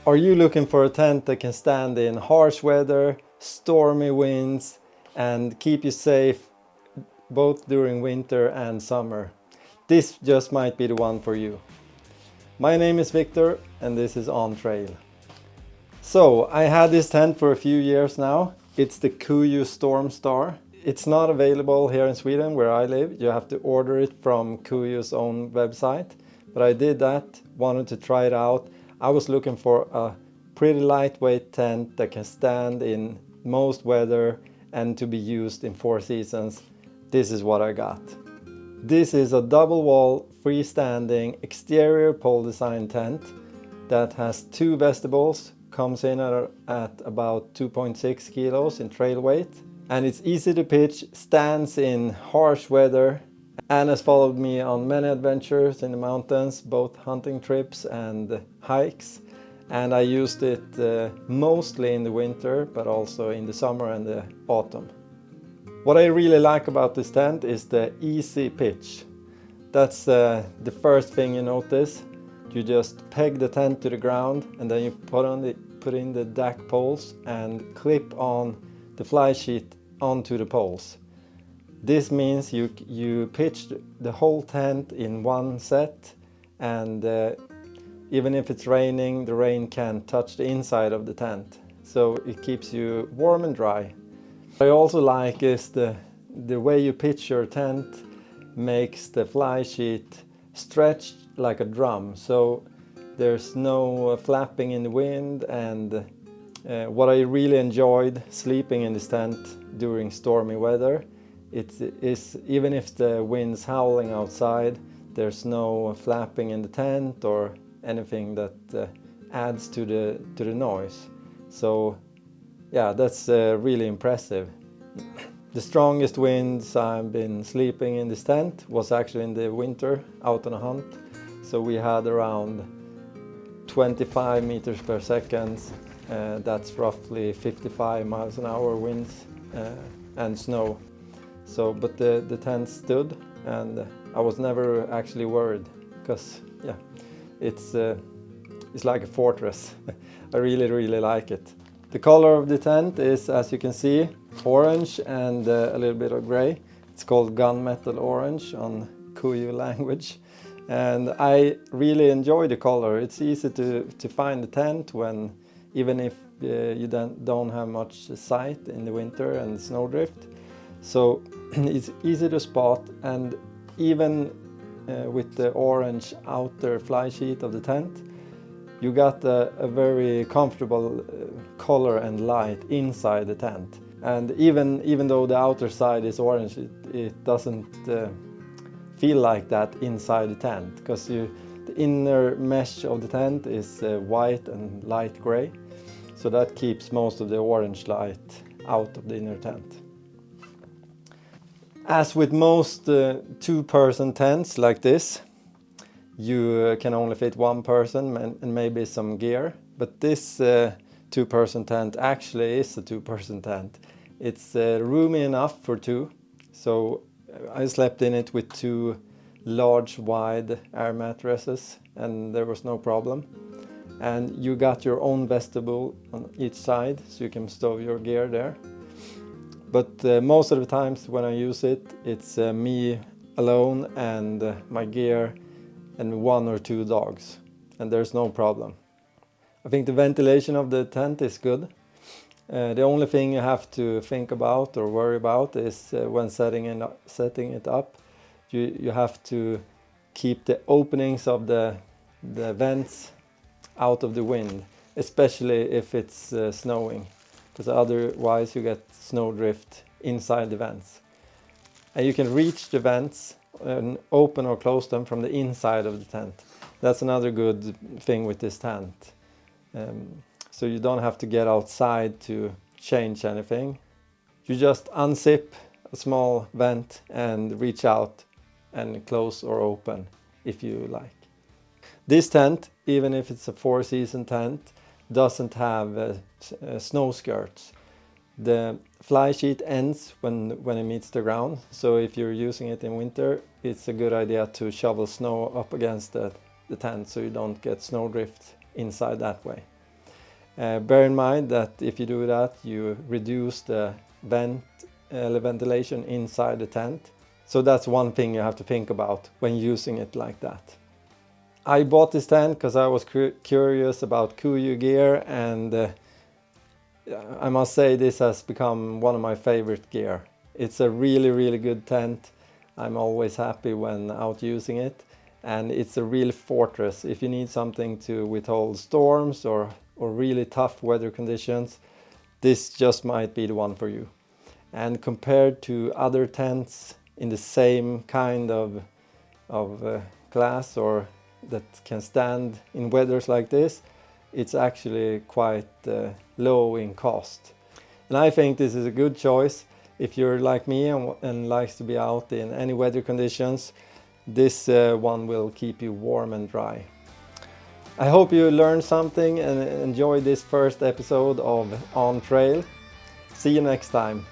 Are you looking for a tent that can stand in harsh weather, stormy winds, and keep you safe both during winter and summer? This just might be the one for you. My name is Victor and this is On Trail. So I had this tent for a few years now. It's the Kuiu Storm Star. It's not available here in Sweden where I live. You have to order it from Kuyu's own website. But I did that, wanted to try it out. I was looking for a pretty lightweight tent that can stand in most weather and to be used in 4 seasons. This is what I got. This is a double wall, freestanding, exterior pole design tent that has 2 vestibules, comes in at about 2.6 kilos in trail weight. And it's easy to pitch, stands in harsh weather, and has followed me on many adventures in the mountains, both hunting trips and hikes. And I used it mostly in the winter, but also in the summer and the autumn. What I really like about this tent is the easy pitch. That's the first thing you notice. You just peg the tent to the ground and then you put in the deck poles and clip on the fly sheet onto the poles. This means you pitch the whole tent in one set, and even if it's raining, the rain can't touch the inside of the tent. So it keeps you warm and dry. What I also like is the way you pitch your tent makes the fly sheet stretch like a drum. So there's no flapping in the wind, and what I really enjoyed sleeping in this tent during stormy weather, it is even if the wind's howling outside, there's no flapping in the tent or anything that adds to the noise. So yeah, that's really impressive. The strongest winds I've been sleeping in this tent was actually in the winter out on a hunt. So we had around 25 meters per second. That's roughly 55 miles an hour winds and snow. So, but the tent stood, and I was never actually worried because yeah, it's like a fortress. I really like it. The color of the tent is, as you can see, orange and a little bit of gray. It's called gunmetal orange on Kuyu language. And I really enjoy the color. It's easy to find the tent when, even if you don't have much sight in the winter and snowdrift. So it's easy to spot, and even with the orange outer fly sheet of the tent, you got a very comfortable color and light inside the tent. And even though the outer side is orange, it doesn't feel like that inside the tent, because the inner mesh of the tent is white and light gray. So that keeps most of the orange light out of the inner tent. As with most 2-person tents like this, you can only fit 1 person and maybe some gear. But this 2-person tent actually is a 2-person tent. It's roomy enough for 2. So I slept in it with 2 large wide air mattresses and there was no problem. And you got your own vestibule on each side, so you can stow your gear there. But most of the times when I use it, it's me alone and my gear and 1 or 2 dogs, and there's no problem. I think the ventilation of the tent is good. The only thing you have to think about or worry about is when setting it up, you have to keep the openings of the vents out of the wind, especially if it's snowing, because otherwise you get snowdrift inside the vents. And you can reach the vents and open or close them from the inside of the tent. That's another good thing with this tent. So you don't have to get outside to change anything. You just unzip a small vent and reach out and close or open if you like. This tent, even if it's a 4-season tent, doesn't have snow skirts. The fly sheet ends when it meets the ground, so if you're using it in winter, it's a good idea to shovel snow up against the tent so you don't get snowdrift inside that way. Bear in mind that if you do that, you reduce the ventilation inside the tent. So that's one thing you have to think about when using it like that. I bought this tent because I was curious about Kuyu gear, and I must say this has become one of my favorite gear. It's a really good tent. I'm always happy when out using it, and it's a real fortress. If you need something to withhold storms or really tough weather conditions, this just might be the one for you. And compared to other tents in the same kind of class or that can stand in weathers like this, it's actually quite low in cost. And I think this is a good choice if you're like me and likes to be out in any weather conditions. This one will keep you warm and dry. I hope you learned something and enjoyed this first episode of On Trail. See you next time.